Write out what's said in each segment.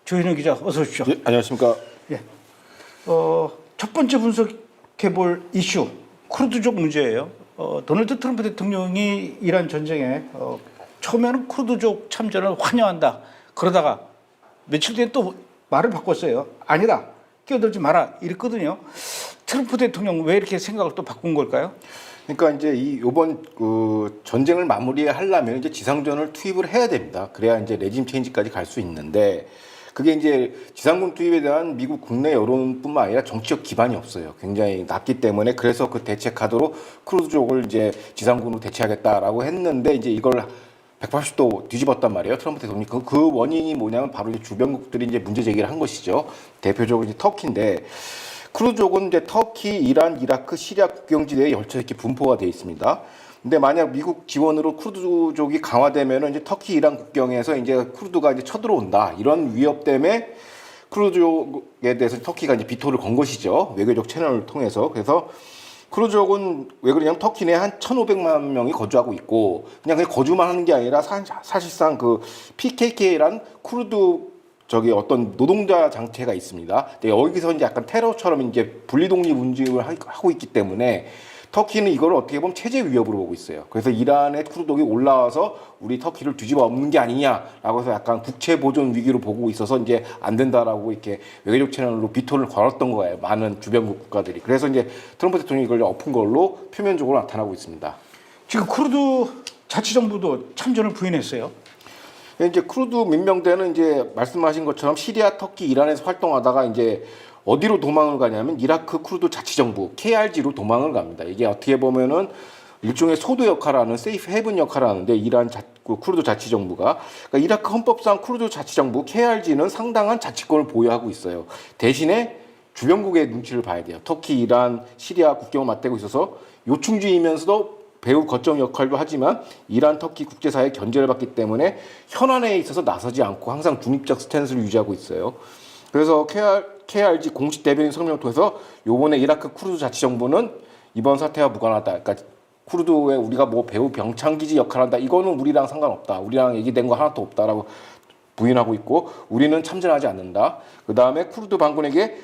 조현영 기자, 어서 오십시오. 예, 안녕하십니까. 예. 첫 번째 분석해볼 이슈, 쿠르드족 문제예요. 도널드 트럼프 대통령이 이란 전쟁에 처음에는 쿠르드족 참전을 환영한다. 그러다가 며칠 뒤에 또 말을 바꿨어요. 아니다. 끼어들지 마라. 이랬거든요. 트럼프 대통령 왜 이렇게 생각을 또 바꾼 걸까요? 그러니까 이제 이번 전쟁을 마무리하려면 이제 지상전을 투입을 해야 됩니다. 그래야 이제 레짐 체인지까지 갈 수 있는데 그게 이제 지상군 투입에 대한 미국 국내 여론뿐만 아니라 정치적 기반이 없어요. 굉장히 낮기 때문에 그래서 그 대체 카드로 쿠르드족을 이제 지상군으로 대체하겠다라고 했는데 이제 이걸 180도 뒤집었단 말이에요. 트럼프 대통령이 그 원인이 뭐냐면 바로 이제 주변국들이 이제 문제 제기를 한 것이죠. 대표적으로 이제 터키인데 쿠르드족은 이제 터키, 이란, 이라크, 시리아 국경지대에 열차 이렇게 분포가 되어 있습니다. 근데 만약 미국 지원으로 쿠르드족이 강화되면은 이제 터키, 이란 국경에서 이제 쿠르드가 이제 쳐들어온다 이런 위협 때문에 쿠르드족에 대해서 터키가 이제 비토를 건 것이죠. 외교적 채널을 통해서. 그래서 쿠르드족은 왜 그러냐면 터키 내에 한 1,500만 명이 거주하고 있고 그냥 거주만 하는 게 아니라 사실상 그 PKK란 쿠르드 어떤 노동자 장체가 있습니다. 여기서 이제 약간 테러처럼 이제 분리독립 운동을 하고 있기 때문에 터키는 이걸 어떻게 보면 체제 위협으로 보고 있어요. 그래서 이란의 쿠르드족이 올라와서 우리 터키를 뒤집어 엎는 게 아니냐라고 해서 약간 국채 보존 위기로 보고 있어서 이제 안 된다라고 이렇게 외교적 채널로 비토를 걸었던 거예요. 많은 주변국 국가들이. 그래서 이제 트럼프 대통령이 이걸 엎은 걸로 표면적으로 나타나고 있습니다. 지금 쿠르드 자치정부도 참전을 부인했어요. 이제 쿠르드 민병대는 이제 말씀하신 것처럼 시리아, 터키, 이란에서 활동하다가 이제 어디로 도망을 가냐면 이라크 쿠르드 자치정부 KRG로 도망을 갑니다. 이게 어떻게 보면은 일종의 소도 역할을 하는 세이프 헤븐 역할을 하는데 이란 쿠르드 자치정부가 그러니까 이라크 헌법상 쿠르드 자치정부 KRG는 상당한 자치권을 보유하고 있어요. 대신에 주변국의 눈치를 봐야 돼요. 터키, 이란, 시리아 국경을 맞대고 있어서 요충지이면서도 배후 거점 역할도 하지만 이란, 터키 국제사회의 견제를 받기 때문에 현안에 있어서 나서지 않고 항상 중립적 스탠스를 유지하고 있어요. 그래서 KRG 공식 대변인 성명을 통해서 요번에 이라크 쿠르드 자치정부는 이번 사태와 무관하다. 그러니까 쿠르드에 우리가 뭐 배후 병창기지 역할을 한다. 이거는 우리랑 상관없다. 우리랑 얘기된 거 하나도 없다라고 부인하고 있고 우리는 참전하지 않는다. 그 다음에 쿠르드 반군에게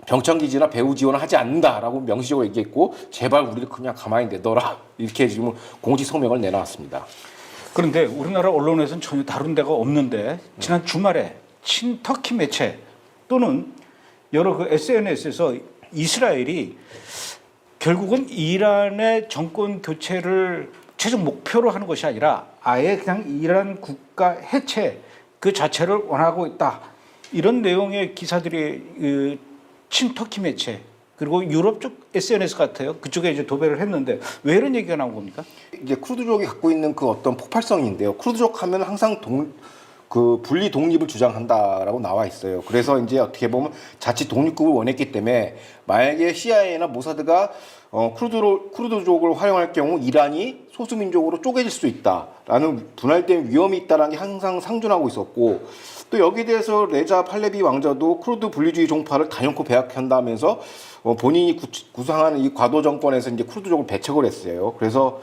병창기지나 배후 지원을 하지 않는다라고 명시적으로 얘기했고 제발 우리를 그냥 가만히 내둬라 이렇게 지금 공식 성명을 내놨습니다. 그런데 우리나라 언론에서는 전혀 다룬 데가 없는데 지난 주말에 친터키 매체 또는 여러 그 SNS에서 이스라엘이 결국은 이란의 정권 교체를 최종 목표로 하는 것이 아니라 아예 그냥 이란 국가 해체 그 자체를 원하고 있다. 이런 내용의 기사들이 친터키 매체 그리고 유럽 쪽 SNS 같아요. 그쪽에 이제 도배를 했는데 왜 이런 얘기가 나온 겁니까? 이제 쿠르드족이 갖고 있는 그 어떤 폭발성인데요. 쿠르드족 하면 항상 분리 독립을 주장한다라고 나와 있어요. 그래서 이제 어떻게 보면 자치 독립국을 원했기 때문에 만약에 CIA나 모사드가 쿠르드족을 활용할 경우 이란이 소수민족으로 쪼개질 수 있다라는 분할된 위험이 있다라는 게 항상 상존하고 있었고 또 여기에 대해서 레자 팔레비 왕자도 쿠르드 분리주의 종파를 단연코 배악한다면서 본인이 구상하는 이 과도 정권에서 이제 쿠르드족을 배척을 했어요. 그래서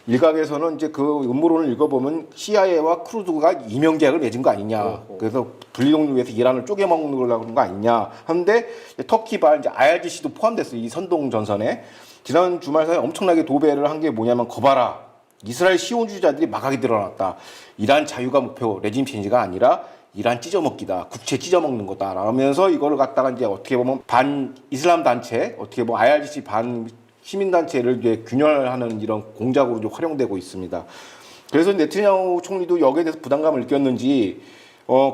일각에서는 이제 그 음모론을 읽어보면 CIA와 쿠르드가 이명 계약을 맺은 거 아니냐. 그래서 분리독립을 위해서 이란을 쪼개먹는 거라는 거 아니냐. 하는데 터키발 이제 IRGC도 포함됐어요. 이 선동 전선에. 지난 주말 사이에 엄청나게 도배를 한 게 뭐냐면 거봐라. 이스라엘 시온주의자들이 막하게 드러났다. 이란 자유가 목표 레짐 체인지가 아니라 이란 찢어먹기다. 국채 찢어먹는 거다. 라면서 이거를 갖다가 이제 어떻게 보면 반 이슬람 단체, 어떻게 보면 IRGC 반 시민단체를 이제 균열하는 이런 공작으로 활용되고 있습니다. 그래서 네타냐후 총리도 여기에 대해서 부담감을 느꼈는지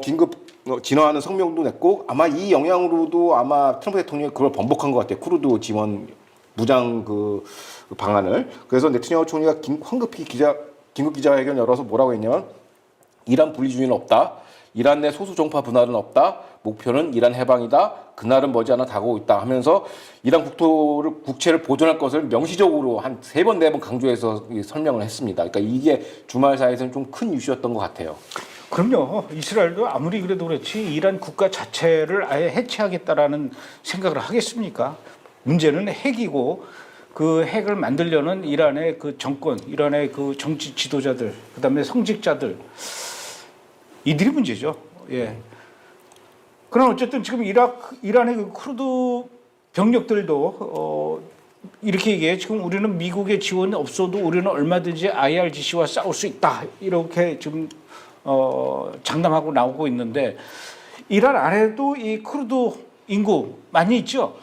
긴급 진화하는 성명도 냈고 아마 이 영향으로도 아마 트럼프 대통령이 그걸 번복한 것 같아요. 쿠르드 지원 무장 그 방안을. 그래서 네타냐후 총리가 황급히 긴급 기자회견 열어서 뭐라고 했냐면 이란 분리주의는 없다. 이란 내 소수 종파 분할은 없다. 목표는 이란 해방이다. 그날은 머지않아 다가오고 있다 하면서 이란 국채를 보존할 것을 명시적으로 한 3번, 4번 강조해서 설명을 했습니다. 그러니까 이게 주말 사이에서는 좀 큰 이슈였던 것 같아요. 그럼요. 이스라엘도 아무리 그래도 그렇지 이란 국가 자체를 아예 해체하겠다라는 생각을 하겠습니까? 문제는 핵이고 그 핵을 만들려는 이란의 그 정권, 이란의 그 정치 지도자들, 그다음에 성직자들 이들이 문제죠. 예. 그럼 어쨌든 지금 이란의 그 쿠르드 병력들도 이렇게 얘기해. 지금 우리는 미국의 지원이 없어도 우리는 얼마든지 IRGC와 싸울 수 있다. 이렇게 지금 장담하고 나오고 있는데 이란 안에도 이 쿠르드 인구 많이 있죠.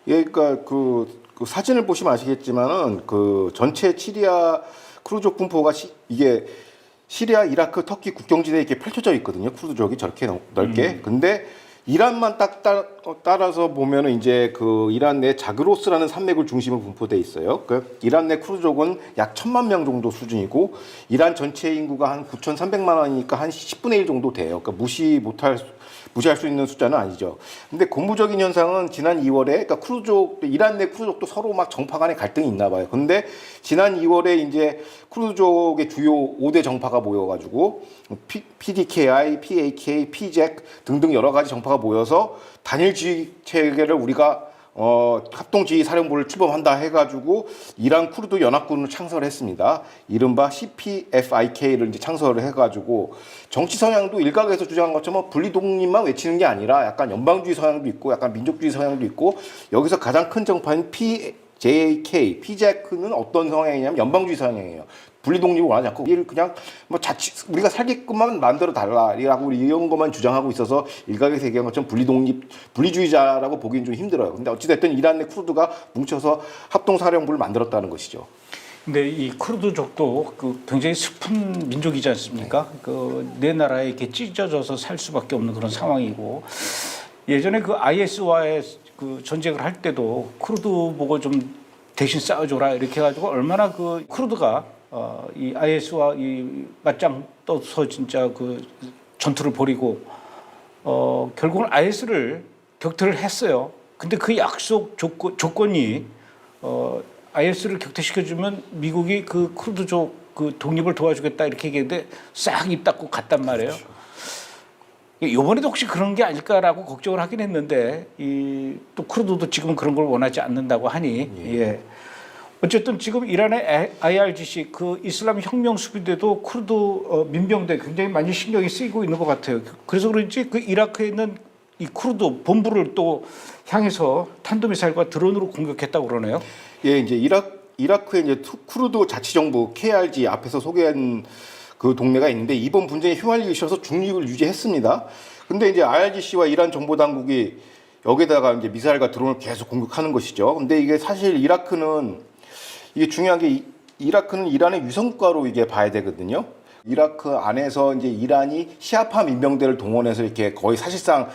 예, 그러니까 그 사진을 보시면 아시겠지만은 그 전체 시리아 쿠르드족 분포가 이게 시리아, 이라크, 터키 국경지대에 이렇게 펼쳐져 있거든요. 쿠르드족이 저렇게 넓게. 근데 이란만 딱 따라서 보면은 이제 그 이란 내 자그로스라는 산맥을 중심으로 분포돼 있어요. 그 이란 내 쿠르드족은 약 1,000만 명 정도 수준이고 이란 전체 인구가 한 9,300만원이니까 한 10분의 1 정도 돼요. 그러니까 무시할 수 있는 숫자는 아니죠. 근데 고무적인 현상은 지난 2월에 그러니까 쿠르드족 이란 내 쿠르드족도 서로 막 정파 간에 갈등이 있나 봐요. 근데 지난 2월에 이제 쿠르드족의 주요 5대 정파가 모여가지고 PDKI, PAK, PJAK 등등 여러 가지 정파가 모여서 단일주의 체계를 우리가 합동지휘 사령부를 출범한다 해가지고 이란 쿠르드 연합군을 창설을 했습니다. 이른바 CPFIK를 이제 창설을 해가지고 정치 성향도 일각에서 주장한 것처럼 분리 독립만 외치는 게 아니라 약간 연방주의 성향도 있고 약간 민족주의 성향도 있고 여기서 가장 큰 정파인 PJK, PJAK는 어떤 성향이냐면 연방주의 성향이에요. 분리 독립을 원하지 않고 이를 그냥 뭐 우리가 살게끔만 만들어 달라라고 이런 것만 주장하고 있어서 일각에서 얘기한 것처럼 분리주의자라고 보기는 좀 힘들어요. 근데 어찌됐든 이란 내 쿠르드가 뭉쳐서 합동사령부를 만들었다는 것이죠. 근데 이 쿠르드족도 그 굉장히 슬픈 민족이지 않습니까? 그 내 나라에 이렇게 찢어져서 살 수밖에 없는 그런 상황이고 예전에 그 IS와의 그 전쟁을 할 때도 쿠르드 보고 좀 대신 싸워줘라 이렇게 해가지고 얼마나 그 쿠르드가 이 IS와 이 맞짱 떠서 진짜 그 전투를 벌이고 결국은 IS를 격퇴를 했어요. 근데 그 약속 조건이 IS를 격퇴시켜주면 미국이 그 쿠르드족 그 독립을 도와주겠다 이렇게 얘기했는데 싹 입 닫고 갔단 말이에요. 이번에도 혹시 그런 게 아닐까라고 걱정을 하긴 했는데 또 쿠르드도 지금은 그런 걸 원하지 않는다고 하니 예. 어쨌든 지금 이란의 IRGC 그 이슬람 혁명 수비대도 쿠르드 민병대 굉장히 많이 신경이 쓰이고 있는 것 같아요. 그래서 그런지 그 이라크에 있는 이 쿠르드 본부를 또 향해서 탄도미사일과 드론으로 공격했다고 그러네요. 예, 이제 이라크에 이제 쿠르드 자치정부 KRG 앞에서 소개한 그 동네가 있는데 이번 분쟁에 휘말리기 싫어서 중립을 유지했습니다. 근데 이제 IRGC와 이란 정보 당국이 여기다가 이제 미사일과 드론을 계속 공격하는 것이죠. 근데 이게 사실 이게 중요한 게 이라크는 이란의 위성국가로 이게 봐야 되거든요. 이라크 안에서 이제 이란이 시아파 민병대를 동원해서 이렇게 거의 사실상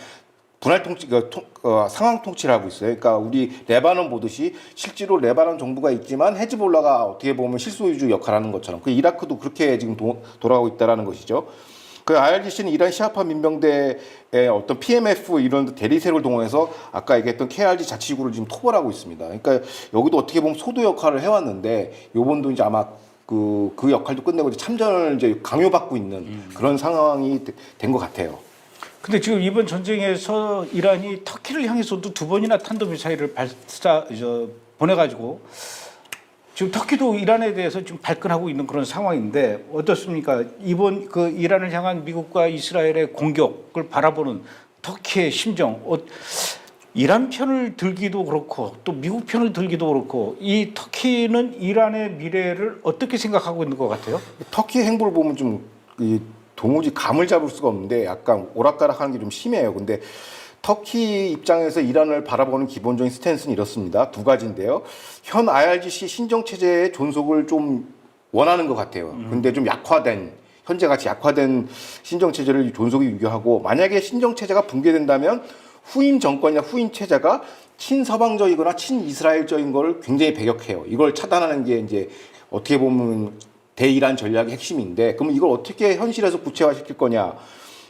분할 통치, 상황 통치를 하고 있어요. 그러니까 우리 레바논 보듯이 실제로 레바논 정부가 있지만 헤즈볼라가 어떻게 보면 실소유주 역할을 하는 것처럼 그 이라크도 그렇게 지금 돌아가고 있다라는 것이죠. 그 IRGC는 이란 시아파 민병대의 어떤 PMF 이런 대리세를 동원해서 아까 얘기했던 KRG 자치구를 지금 토벌하고 있습니다. 그러니까 여기도 어떻게 보면 소도 역할을 해왔는데 요번도 이제 아마 그 역할도 끝내고 이제 참전을 이제 강요받고 있는 그런 상황이 된 것 같아요. 근데 지금 이번 전쟁에서 이란이 터키를 향해서도 2번이나 탄도미사일을 보내가지고 지금 터키도 이란에 대해서 좀 발끈하고 있는 그런 상황인데 어떻습니까? 이번 그 이란을 향한 미국과 이스라엘의 공격을 바라보는 터키의 심정, 이란 편을 들기도 그렇고 또 미국 편을 들기도 그렇고 이 터키는 이란의 미래를 어떻게 생각하고 있는 것 같아요? 터키 행보를 보면 좀 도무지 감을 잡을 수가 없는데 약간 오락가락하는 게 좀 심해요. 근데 터키 입장에서 이란을 바라보는 기본적인 스탠스는 이렇습니다. 두 가지인데요. 현 IRGC 신정체제의 존속을 좀 원하는 것 같아요. 근데 좀 현재같이 약화된 신정체제를 존속이 유효하고 만약에 신정체제가 붕괴된다면 후임 정권이나 후임 체제가 친서방적이거나 친이스라엘적인 걸 굉장히 배격해요. 이걸 차단하는 게 이제 어떻게 보면 대이란 전략의 핵심인데 그럼 이걸 어떻게 현실에서 구체화시킬 거냐.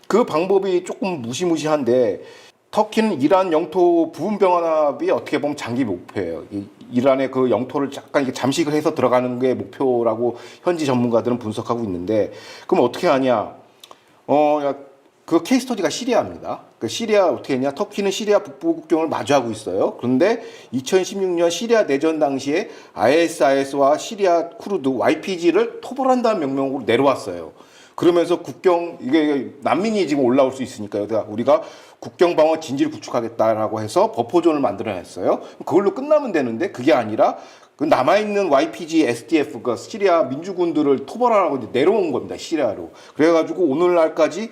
그 방법이 조금 무시무시한데 터키는 이란 영토 부분 병합이 어떻게 보면 장기 목표예요. 이란의 그 영토를 약간 이렇게 잠식을 해서 들어가는 게 목표라고 현지 전문가들은 분석하고 있는데 그럼 어떻게 하냐? 그 케이스 스터디가 시리아입니다. 그 시리아 어떻게 했냐? 터키는 시리아 북부 국경을 마주하고 있어요. 그런데 2016년 시리아 내전 당시에 ISIS와 시리아 쿠르드 YPG를 토벌한다는 명명으로 내려왔어요. 그러면서 이게 난민이 지금 올라올 수 있으니까요. 우리가 국경 방어 진지를 구축하겠다라고 해서 버퍼존을 만들어냈어요. 그걸로 끝나면 되는데 그게 아니라 그 남아있는 YPG, SDF, 그 시리아 민주군들을 토벌하라고 이제 내려온 겁니다. 시리아로. 그래가지고 오늘날까지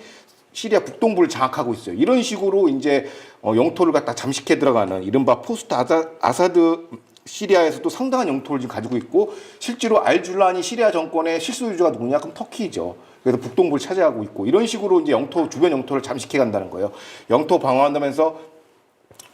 시리아 북동부를 장악하고 있어요. 이런 식으로 이제 영토를 갖다 잠식해 들어가는 이른바 포스트 아사드 시리아에서도 상당한 영토를 지금 가지고 있고 실제로 알줄라니 시리아 정권의 실소유주가 누구냐? 그럼 터키죠. 그래서 북동부를 차지하고 있고 이런 식으로 이제 영토 주변 영토를 잠식해 간다는 거예요. 영토 방어한다면서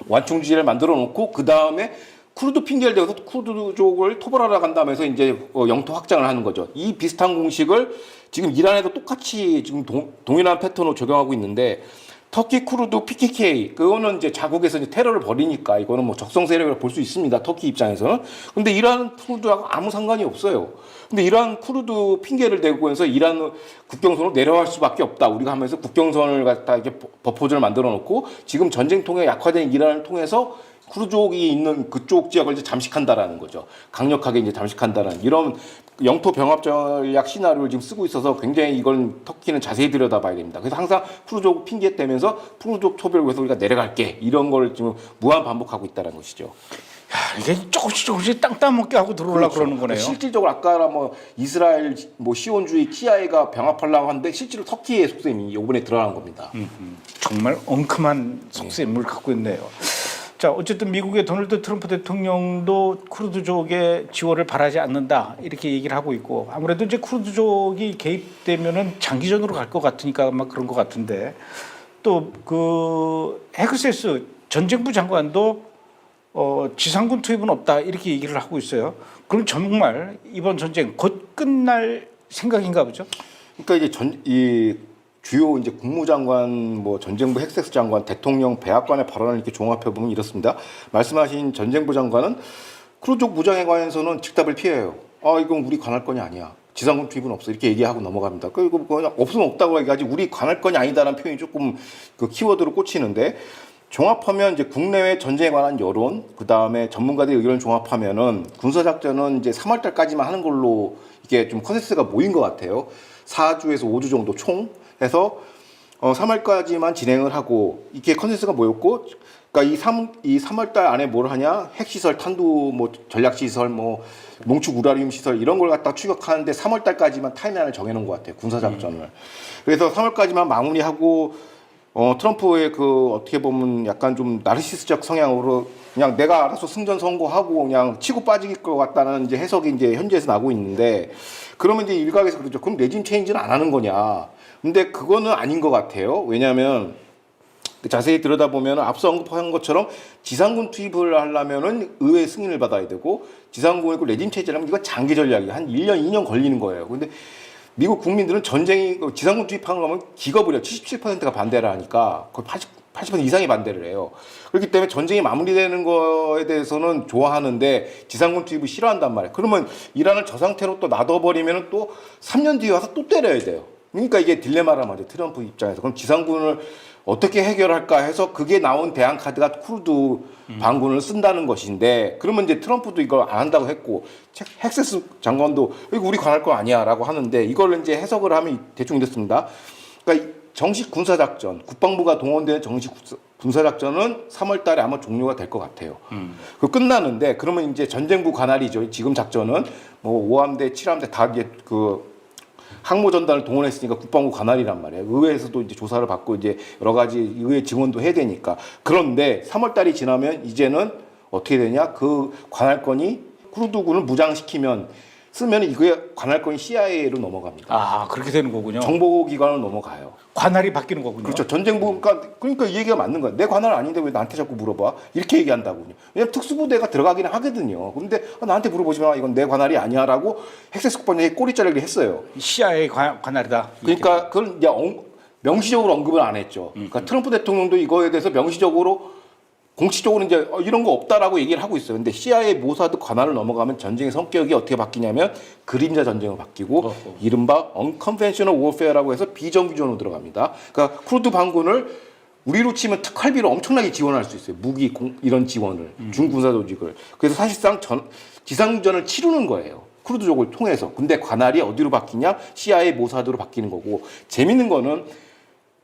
완충지대를 만들어 놓고 그 다음에 쿠르드 핑계를 대고서 쿠르드족을 토벌하러 간다면서 이제 영토 확장을 하는 거죠. 이 비슷한 공식을 지금 이란에도 똑같이 지금 동일한 패턴으로 적용하고 있는데 터키 쿠르드 PKK 그거는 이제 자국에서 이제 테러를 벌이니까 이거는 뭐 적성 세력이라고 볼 수 있습니다. 터키 입장에서는. 근데 이란 쿠르드하고 아무 상관이 없어요. 근데 이란 쿠르드 핑계를 대고 해서 이란 국경선으로 내려갈 수밖에 없다. 우리가 하면서 국경선을 갖다 이렇게 버퍼존을 만들어 놓고 지금 전쟁통에 약화된 이란을 통해서 쿠르드족이 있는 그쪽 지역을 이제 잠식한다라는 거죠. 강력하게 이제 잠식한다라는 이런 영토 병합 전략 시나리오를 지금 쓰고 있어서 굉장히 이건 터키는 자세히 들여다봐야 됩니다. 그래서 항상 쿠르드족 핑계 대면서 쿠르드족 토벌에서 우리가 내려갈게 이런 걸 지금 무한 반복하고 있다는 것이죠. 야, 이게 조금씩 땅 따먹게 하고 들어오려고 그렇죠. 그러는 거네요. 실질적으로 아까 뭐 이스라엘 뭐 시온주의 TI가 병합하려고 하는데 실제로 터키의 속셈이 이번에 드러난 겁니다. 정말 엉큼한 속셈을 갖고 있네요. 자, 어쨌든 미국의 도널드 트럼프 대통령도 쿠르드족의 지원을 바라지 않는다 이렇게 얘기를 하고 있고 아무래도 이제 쿠르드족이 개입되면은 장기전으로 갈 것 같으니까 아마 그런 것 같은데 또 그 헤그세스 전쟁부 장관도 지상군 투입은 없다 이렇게 얘기를 하고 있어요. 그럼 정말 이번 전쟁 곧 끝날 생각인가 보죠? 그러니까 이제 주요 이제 국무장관, 뭐 전쟁부 핵세스 장관, 대통령, 백악관의 발언을 이렇게 종합해 보면 이렇습니다. 말씀하신 전쟁부 장관은 쿠르드족 무장에 관해서는 즉답을 피해요. 이건 우리 관할 건이 아니야. 지상군 투입은 없어. 이렇게 얘기하고 넘어갑니다. 그리고 그냥 없으면 없다고 얘기하지 우리 관할 건이 아니다라는 표현이 조금 그 키워드로 꽂히는데 종합하면 이제 국내외 전쟁에 관한 여론, 그 다음에 전문가들의 의견을 종합하면은 군사작전은 이제 3월달까지만 하는 걸로 이게 좀 컨센서스가 모인 것 같아요. 4주에서 5주 정도 총 해서 3월까지만 진행을 하고 이게 컨센서스가 모였고, 그러니까 이 3월달 안에 뭘 하냐? 핵시설, 탄두, 뭐 전략시설, 뭐 농축 우라늄 시설 이런 걸 갖다 추격하는데 3월달까지만 타임라인을 정해놓은 것 같아요. 군사작전을. 그래서 3월까지만 마무리하고. 트럼프의 그 어떻게 보면 약간 좀 나르시스적 성향으로 그냥 내가 알아서 승전 선고하고 그냥 치고 빠질 것 같다는 이제 해석이 이제 현지에서 나고 있는데 그러면 이제 일각에서 그러죠. 그럼 레짐 체인지는 안 하는 거냐? 근데 그거는 아닌 것 같아요. 왜냐하면 자세히 들여다보면 앞서 언급한 것처럼 지상군 투입을 하려면은 의회 승인을 받아야 되고 지상군이고 레짐 체제라면 이거 장기 전략이 한 1년, 2년 걸리는 거예요. 근데 미국 국민들은 전쟁이 지상군 투입하는 거면 기겁을 해요. 77%가 반대를 하니까 거의 80% 이상이 반대를 해요. 그렇기 때문에 전쟁이 마무리되는 거에 대해서는 좋아하는데 지상군 투입을 싫어한단 말이에요. 그러면 이란을 저 상태로 또 놔둬버리면 또 3년 뒤에 와서 또 때려야 돼요. 그러니까 이게 딜레마란 말이에요. 트럼프 입장에서. 그럼 지상군을 어떻게 해결할까 해서 그게 나온 대안 카드가 쿠르드 반군을 쓴다는 것인데 그러면 이제 트럼프도 이걸 안 한다고 했고 핵세스 장관도 이거 우리 관할 거 아니야라고 하는데 이걸 이제 해석을 하면 대충 이렇습니다. 그러니까 정식 군사작전, 국방부가 동원된 정식 군사작전은 3월달에 아마 종료가 될 것 같아요. 그 끝나는데 그러면 이제 전쟁부 관할이죠. 지금 작전은 뭐 5함대, 7함대 다 이제 그 항모전단을 동원했으니까 국방부 관할이란 말이에요. 의회에서도 이제 조사를 받고 이제 여러 가지 의회 지원도 해야 되니까. 그런데 3월달이 지나면 이제는 어떻게 되냐? 그 관할권이 쿠르드군을 무장시키면 쓰면 이거의 관할권이 CIA로 넘어갑니다. 아, 그렇게 되는 거군요. 정보기관으로 넘어가요. 관할이 바뀌는 거군요. 그렇죠. 전쟁부, 그러니까 이 얘기가 맞는 거야. 내 관할 아닌데 왜 나한테 자꾸 물어봐? 이렇게 얘기한다고요. 왜냐면 특수부대가 들어가기는 하거든요. 근데 나한테 물어보지 마. 이건 내 관할이 아니야라고 핵세스 국방장이 꼬리 자르기를 했어요. CIA 관할이다. 그러니까 그걸 이제 명시적으로 언급을 안 했죠. 그러니까 트럼프 대통령도 이거에 대해서 명시적으로 공식적으로 이제 이런 거 없다라고 얘기를 하고 있어요. 근데 CIA 모사드 관할을 넘어가면 전쟁의 성격이 어떻게 바뀌냐면 그림자 전쟁으로 바뀌고 이른바 unconventional warfare라고 해서 비정규전으로 들어갑니다. 그러니까 쿠르드 반군을 우리로 치면 특활비로 엄청나게 지원할 수 있어요. 무기, 이런 지원을, 준군사 조직을. 그래서 사실상 지상전을 치르는 거예요. 쿠르드족을 통해서. 근데 관할이 어디로 바뀌냐? CIA 모사드로 바뀌는 거고 재밌는 거는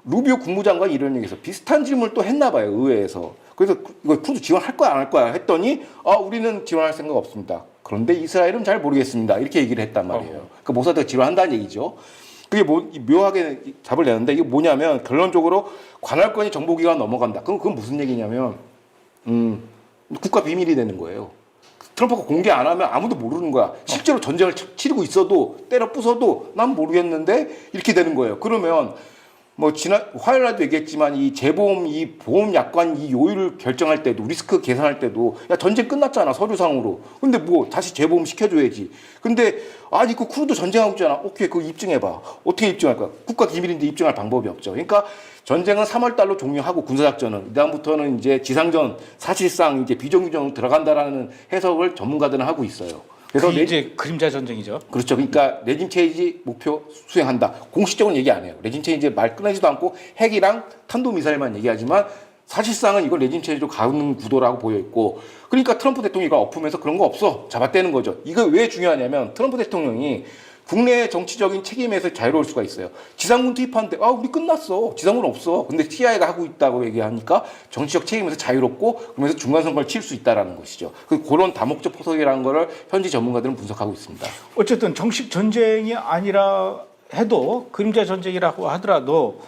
루비오 국무장관이 이런 얘기해서 비슷한 질문을 또 했나 봐요, 의회에서. 그래서 이거 쿠르드 지원할 거야 안 할 거야 했더니 우리는 지원할 생각 없습니다. 그런데 이스라엘은 잘 모르겠습니다. 이렇게 얘기를 했단 말이에요. 그 모사드가 지원한다는 얘기죠. 그게 묘하게 답을 내는데 이게 뭐냐면 결론적으로 관할권이 정보기관 넘어간다. 그건 무슨 얘기냐면 국가 비밀이 되는 거예요. 트럼프가 공개 안 하면 아무도 모르는 거야. 실제로 전쟁을 치르고 있어도 때려 부숴도 난 모르겠는데 이렇게 되는 거예요. 그러면 뭐 지난 화요일 날도 얘기했지만 이 재보험 이 보험 약관 이 요율을 결정할 때도 리스크 계산할 때도 야 전쟁 끝났잖아 서류상으로. 근데 뭐 다시 재보험 시켜줘야지. 근데 아니 그 쿠르드 전쟁하고 있잖아. 오케이 그거 입증해봐. 어떻게 입증할 거야? 국가 기밀인데 입증할 방법이 없죠. 그러니까 전쟁은 3월 달로 종료하고 군사작전은 이다음부터는 이제 지상전 사실상 이제 비정규전으로 들어간다라는 해석을 전문가들은 하고 있어요. 그래서 이제 그림자 전쟁이죠. 그렇죠. 그러니까 레짐 체인지 목표 수행한다. 공식적으로는 얘기 안 해요. 레짐 체인지 말 꺼내지도 않고 핵이랑 탄도미사일만 얘기하지만 사실상은 이걸 레짐 체인지로 가는 구도라고 보여 있고 그러니까 트럼프 대통령이 이걸 엎으면서 그런 거 없어. 잡아떼는 거죠. 이거 왜 중요하냐면 트럼프 대통령이 국내 정치적인 책임에서 자유로울 수가 있어요. 지상군 투입하는데 우리 끝났어. 지상군 없어. 근데 CIA가 하고 있다고 얘기하니까 정치적 책임에서 자유롭고 그러면서 중간선거를 칠 수 있다라는 것이죠. 그런 다목적 포석이라는 거를 현지 전문가들은 분석하고 있습니다. 어쨌든 정식 전쟁이 아니라 해도 그림자 전쟁이라고 하더라도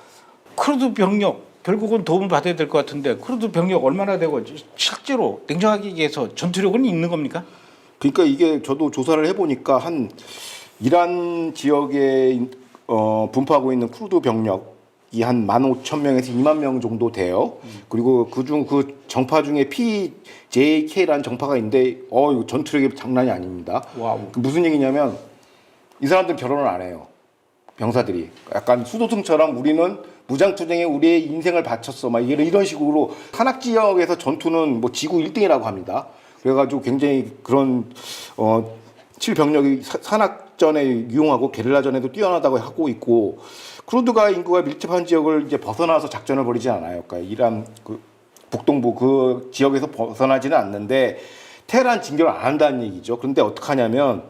쿠르드 병력 결국은 도움을 받아야 될 것 같은데 쿠르드 병력 얼마나 되고 실제로 냉정하게 얘기해서 전투력은 있는 겁니까? 그러니까 이게 저도 조사를 해보니까 한 이란 지역에 분포하고 있는 쿠르드 병력이 한 15,000명에서 2만 명 정도 돼요. 그리고 그중 그 정파 중에 PJK라는 정파가 있는데 이거 전투력이 장난이 아닙니다. 와우. 무슨 얘기냐면 이 사람들은 결혼을 안 해요. 병사들이 약간 수도승처럼 우리는 무장투쟁에 우리의 인생을 바쳤어. 막 이런 식으로 산악 지역에서 전투는 뭐 지구 1등이라고 합니다. 그래가지고 굉장히 그런 칠병력이 산악전에 유용하고 게릴라전에도 뛰어나다고 하고 있고 쿠르드가 인구가 밀집한 지역을 이제 벗어나서 작전을 벌이지 않아요. 그러니까 이란 그 북동부 그 지역에서 벗어나지는 않는데 테헤란 진격을 안 한다는 얘기죠. 그런데 어떻게 하냐면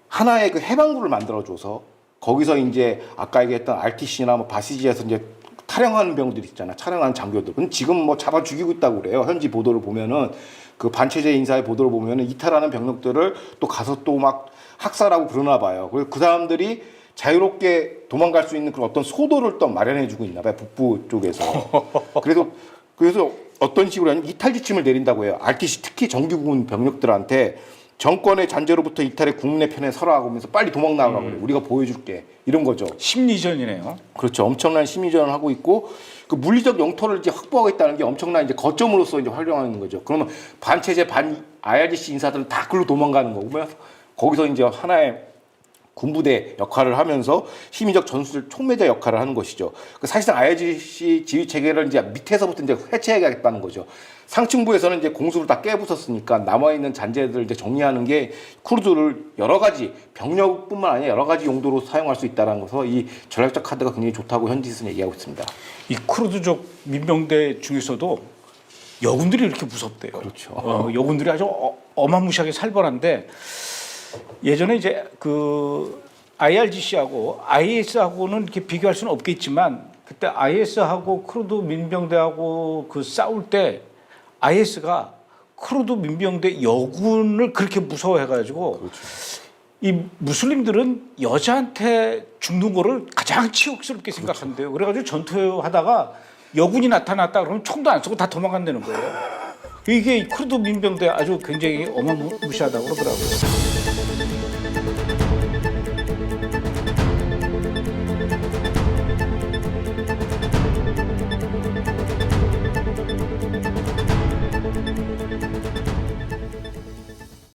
하나의 그 해방구를 만들어줘서 거기서 이제 아까 얘기했던 RTC나 뭐 바시지에서 이제 탈영하는 병들이 있잖아. 촬영하는 장교들. 근데 지금 뭐 잡아 죽이고 있다고 그래요. 현지 보도를 보면은 그 반체제 인사의 보도를 보면은 이탈하는 병력들을 또 가서 또 막 학살하고 그러나 봐요. 그래서 그 사람들이 자유롭게 도망갈 수 있는 그런 어떤 소도를 또 마련해주고 있나 봐요. 북부 쪽에서. 그래서 어떤 식으로 하냐면 이탈 지침을 내린다고 해요. RTC 특히 정규군 병력들한테 정권의 잔재로부터 이탈의 국내 편에 서라고 하면서 빨리 도망 나가라고 그래요. 우리가 보여줄게. 이런 거죠. 심리전이네요. 그렇죠. 엄청난 심리전을 하고 있고 그 물리적 영토를 이제 확보하겠다는 게 엄청난 이제 거점으로서 이제 활용하는 거죠. 그러면 반체제 반 IRGC 인사들은 다 글로 도망가는 거고 거기서 이제 하나의 군부대 역할을 하면서 심리적 전술 촉매자 역할을 하는 것이죠. 사실상 IRGC 지휘 체계를 이제 밑에서부터 이제 해체해야겠다는 거죠. 상층부에서는 이제 공수를 다 깨부쉈으니까 남아있는 잔재들을 이제 정리하는 게 쿠르드를 여러 가지 병력뿐만 아니라 여러 가지 용도로 사용할 수 있다는 것서 이 전략적 카드가 굉장히 좋다고 현지에서는 얘기하고 있습니다. 이 쿠르드족 민병대 중에서도 여군들이 이렇게 무섭대요. 그렇죠. 여군들이 아주 어마무시하게 살벌한데 예전에 이제 그 IRGC하고 IS하고는 이렇게 비교할 수는 없겠지만 그때 IS하고 쿠르드 민병대하고 그 싸울 때 IS가 쿠르드 민병대 여군을 그렇게 무서워해가지고 그렇죠. 이 무슬림들은 여자한테 죽는 거를 가장 치욕스럽게 생각한대요. 그래가지고 전투하다가 여군이 나타났다 그러면 총도 안 쏘고 다 도망간다는 거예요. 이게 쿠르드 민병대 아주 굉장히 어마무시하다고 그러더라고요.